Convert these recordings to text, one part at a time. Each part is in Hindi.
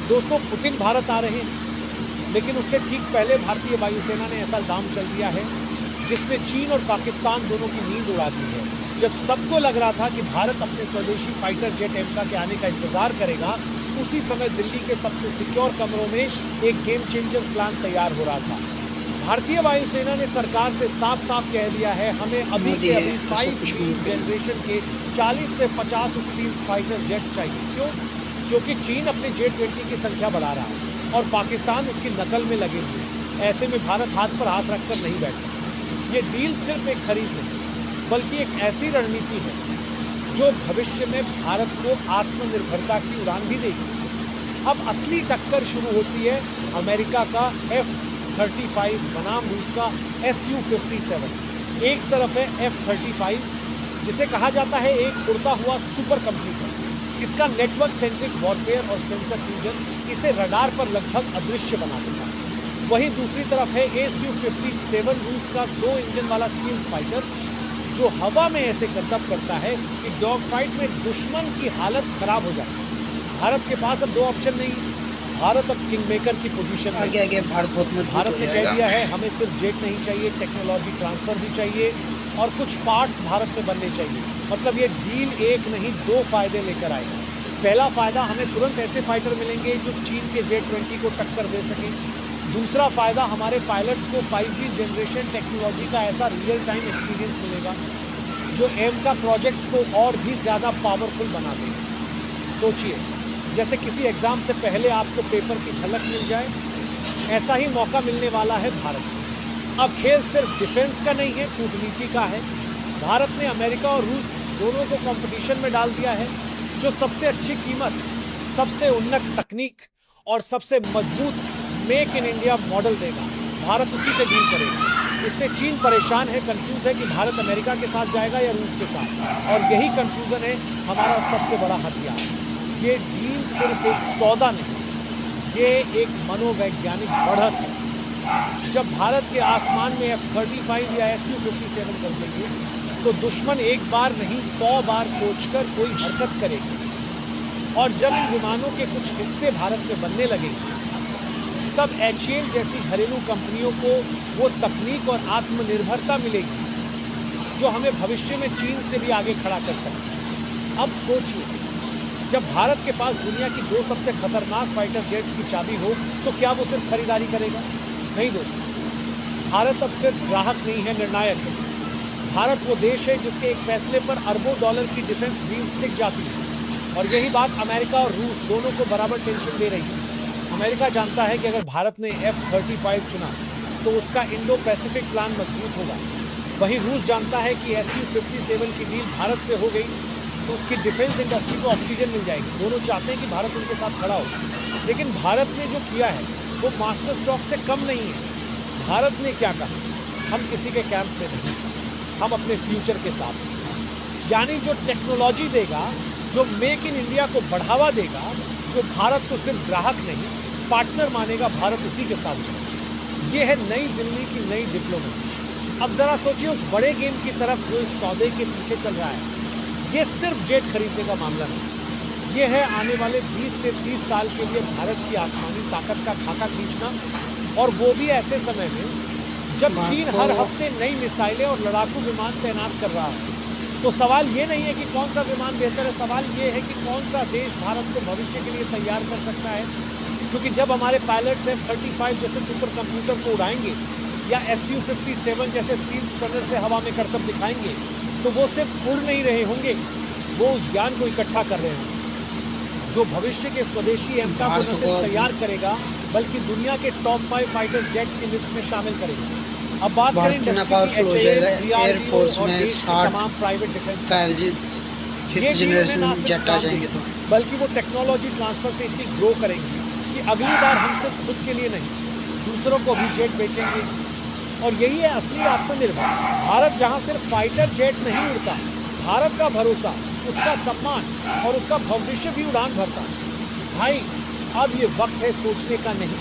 दोस्तों, पुतिन भारत आ रहे हैं, लेकिन उससे ठीक पहले भारतीय वायुसेना ने ऐसा दांव चल दिया है जिसने चीन और पाकिस्तान दोनों की नींद उड़ा दी है। जब सबको लग रहा था कि भारत अपने स्वदेशी फाइटर जेट एमका के आने का इंतजार करेगा, उसी समय दिल्ली के सबसे सिक्योर कमरों में एक गेम चेंजर प्लान तैयार हो रहा था। भारतीय वायुसेना ने सरकार से साफ साफ कह दिया है, हमें अभी के अभी 5th जनरेशन के 40 से 50 स्टील्थ फाइटर जेट्स चाहिए। क्यों? क्योंकि चीन अपने J-20 की संख्या बढ़ा रहा है और पाकिस्तान उसकी नकल में लगे हुए हैं। ऐसे में भारत हाथ पर हाथ रखकर नहीं बैठ सकता। ये डील सिर्फ एक खरीद नहीं, बल्कि एक ऐसी रणनीति है जो भविष्य में भारत को आत्मनिर्भरता की उड़ान भी देगी। अब असली टक्कर शुरू होती है अमेरिका का F-35 बनाम रूस का Su-57। एक तरफ है F-35, जिसे कहा जाता है एक उड़ता हुआ सुपर कंप्यूटर। इसका नेटवर्क सेंट्रिक वॉरफेयर और सेंसर फ्यूजन इसे रडार पर लगभग अदृश्य बना देता है। वहीं दूसरी तरफ है Su-57, रूस का 2 इंजन वाला स्टील्थ फाइटर, जो हवा में ऐसे करतब करता है कि डॉग फाइट में दुश्मन की हालत खराब हो जाती है। भारत के पास अब 2 ऑप्शन नहीं। भारत अब किंग मेकर की पोजीशन में। आगे भारत ने कह दिया है, हमें सिर्फ जेट नहीं चाहिए, टेक्नोलॉजी ट्रांसफर भी चाहिए और कुछ पार्ट्स भारत में बनने चाहिए। मतलब ये डील एक नहीं 2 फायदे लेकर आएगी। पहला फायदा, हमें तुरंत ऐसे फाइटर मिलेंगे जो चीन के J-20 को टक्कर दे सकें। दूसरा फायदा, हमारे पायलट्स को 5G जनरेशन टेक्नोलॉजी का ऐसा रियल टाइम एक्सपीरियंस मिलेगा जो एमका प्रोजेक्ट को और भी ज़्यादा पावरफुल बना देगा। सोचिए, जैसे किसी एग्ज़ाम से पहले आपको पेपर की झलक मिल जाए, ऐसा ही मौका मिलने वाला है भारत को। अब खेल सिर्फ डिफेंस का नहीं है, कूटनीति का है। भारत ने अमेरिका और रूस दोनों को कंपटीशन में डाल दिया है। जो सबसे अच्छी कीमत, सबसे उन्नत तकनीक और सबसे मजबूत मेक इन इंडिया मॉडल देगा, भारत उसी से डील करेगा। इससे चीन परेशान है, कंफ्यूज है कि भारत अमेरिका के साथ जाएगा या रूस के साथ, और यही कंफ्यूजन है हमारा सबसे बड़ा हथियार। ये डील सिर्फ एक सौदा नहीं, ये एक मनोवैज्ञानिक बढ़त है। जब भारत के आसमान में F-35 या Su-57 गरजेंगे, तो दुश्मन एक बार नहीं 100 बार सोचकर कोई हरकत करेगा। और जब इन विमानों के कुछ हिस्से भारत में बनने लगेंगे, तब HAL जैसी घरेलू कंपनियों को वो तकनीक और आत्मनिर्भरता मिलेगी जो हमें भविष्य में चीन से भी आगे खड़ा कर सकती है। अब सोचिए, जब भारत के पास दुनिया की 2 सबसे खतरनाक फाइटर जेट्स की चाबी हो, तो क्या वो सिर्फ खरीदारी करेगा? नहीं दोस्तों, भारत अब सिर्फ ग्राहक नहीं है, निर्णायक है। भारत वो देश है जिसके एक फैसले पर अरबों डॉलर की डिफेंस डील टिक जाती है, और यही बात अमेरिका और रूस दोनों को बराबर टेंशन दे रही है। अमेरिका जानता है कि अगर भारत ने F-35 चुना तो उसका इंडो पैसिफिक प्लान मजबूत होगा। वहीं रूस जानता है कि Su-57 की डील भारत से हो गई तो उसकी डिफेंस इंडस्ट्री को ऑक्सीजन मिल जाएगी। दोनों चाहते हैं कि भारत उनके साथ खड़ा हो। लेकिन भारत ने जो किया है वो मास्टर स्ट्रोक से कम नहीं है। भारत ने क्या कहा? हम किसी के कैंप में नहीं, हम अपने फ्यूचर के साथ हैं। यानी जो टेक्नोलॉजी देगा, जो मेक इन इंडिया को बढ़ावा देगा, जो भारत को सिर्फ ग्राहक नहीं पार्टनर मानेगा, भारत उसी के साथ जाएगा। ये है नई दिल्ली की नई डिप्लोमेसी। अब ज़रा सोचिए उस बड़े गेम की तरफ जो इस सौदे के पीछे चल रहा है। ये सिर्फ जेट खरीदने का मामला नहीं, ये है आने वाले 20 से 30 साल के लिए भारत की आसमानी ताकत का खाका खींचना, और वो भी ऐसे समय में जब चीन हर हफ्ते नई मिसाइलें और लड़ाकू विमान तैनात कर रहा है। तो सवाल ये नहीं है कि कौन सा विमान बेहतर है, सवाल ये है कि कौन सा देश भारत को भविष्य के लिए तैयार कर सकता है। क्योंकि जब हमारे पायलट्स F-35 जैसे सुपर कंप्यूटर को उड़ाएंगे या Su-57 जैसे स्टील स्टनर से हवा में करतब दिखाएंगे, तो वो सिर्फ उड़ नहीं रहे होंगे, वो उस ज्ञान को इकट्ठा कर रहे होंगे जो भविष्य के स्वदेशी एमका को न सिर्फ तैयार करेगा, बल्कि दुनिया के टॉप 5 फाइटर जेट्स की लिस्ट में शामिल करेगा। अब बात करें तमाम प्राइवेट डिफेंस, ये जनरेशन ना सिर्फ काम देंगे, बल्कि वो टेक्नोलॉजी ट्रांसफर से इतनी ग्रो करेंगी कि अगली बार हम सिर्फ खुद के लिए नहीं, दूसरों को भी जेट बेचेंगे। और यही है असली आत्मनिर्भर भारत, जहां सिर्फ फाइटर जेट नहीं उड़ता, भारत का भरोसा, उसका सम्मान और उसका भविष्य भी उड़ान भरता। भाई, अब ये वक्त है सोचने का नहीं,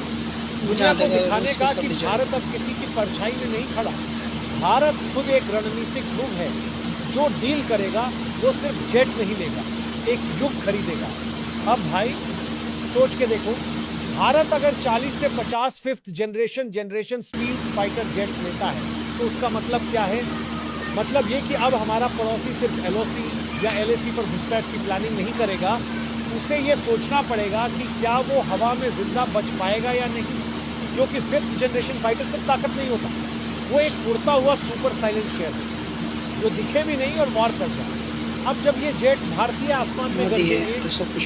दुनिया को दिखाने का कि भारत अब किसी की परछाई में नहीं खड़ा। भारत खुद एक रणनीतिक ध्रुव है। जो डील करेगा वो सिर्फ जेट नहीं लेगा, एक युग खरीदेगा। अब भाई सोच के देखो, भारत अगर 40 से 50 fifth generation steel fighter jets लेता है तो उसका मतलब क्या है? मतलब ये कि अब हमारा पड़ोसी सिर्फ एलओसी या एलएसी पर घुसपैठ की प्लानिंग नहीं करेगा, उसे ये सोचना पड़ेगा कि क्या वो हवा में जिंदा बच पाएगा या नहीं, क्योंकि फिफ्थ जनरेशन फाइटर सिर्फ ताकत नहीं होता, वो एक उड़ता हुआ सुपर साइलेंट शेयर है जो दिखे भी नहीं और वार कर जाए। अब जब ये जेट्स भारतीय आसमान में गड़ेंगे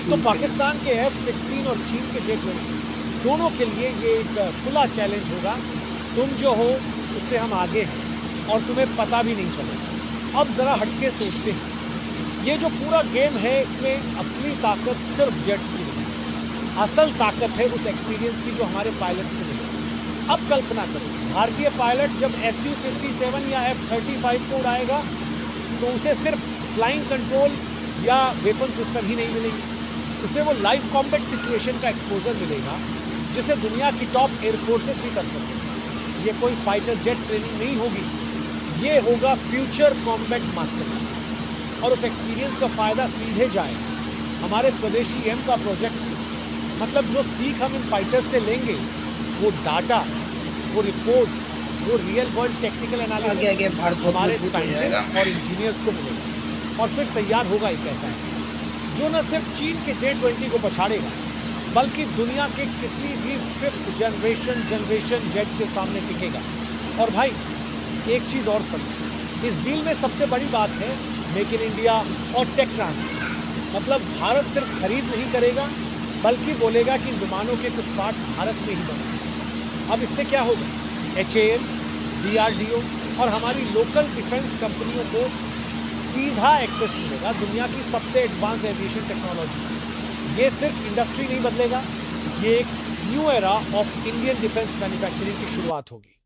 तो पाकिस्तान के F-16 और चीन के J-20 दोनों के लिए ये एक खुला चैलेंज होगा। तुम जो हो उससे हम आगे हैं और तुम्हें पता भी नहीं चलेगा। अब जरा हटके सोचते हैं, ये जो पूरा गेम है इसमें असली ताकत सिर्फ जेट्स की नहीं, असल ताकत है उस एक्सपीरियंस की जो हमारे पायलट्स को मिलेगी। अब कल्पना करो, भारतीय पायलट जब Su-57 या F-35 को उड़ाएगा तो उसे सिर्फ फ्लाइंग कंट्रोल या वेपन सिस्टम ही नहीं मिलेंगे, उसे वो लाइव कॉम्बैट सिचुएशन का एक्सपोजर मिलेगा जिसे दुनिया की टॉप एयरफोर्सेस भी कर सकते हैं। ये कोई फाइटर जेट ट्रेनिंग नहीं होगी, ये होगा फ्यूचर कॉम्बैट मास्टर क्लास। और उस एक्सपीरियंस का फायदा सीधे जाएगा हमारे स्वदेशी एम का प्रोजेक्ट। मतलब जो सीख हम इन फाइटर्स से लेंगे, वो डाटा, वो रिपोर्ट्स, वो रियल वर्ल्ड टेक्निकल एनालिसिस हमारे साइंटिस्ट और इंजीनियर्स को मिलेगा। और फिर तैयार होगा एक ऐसा है जो न सिर्फ चीन के J-20 को पछाड़ेगा, बल्कि दुनिया के किसी भी फिफ्थ जनरेशन जेट के सामने टिकेगा। और भाई एक चीज़ और समझो, इस डील में सबसे बड़ी बात है मेक इन इंडिया और टेक ट्रांसफर। मतलब भारत सिर्फ खरीद नहीं करेगा, बल्कि बोलेगा कि इन विमानों के कुछ पार्ट्स भारत में ही बनेंगे। अब इससे क्या होगा? HAL, DRDO और हमारी लोकल डिफेंस कंपनियों को सीधा एक्सेस मिलेगा दुनिया की सबसे एडवांस एविएशन टेक्नोलॉजी। ये सिर्फ इंडस्ट्री नहीं बदलेगा, ये एक new era of Indian defence manufacturing की शुरुआत होगी।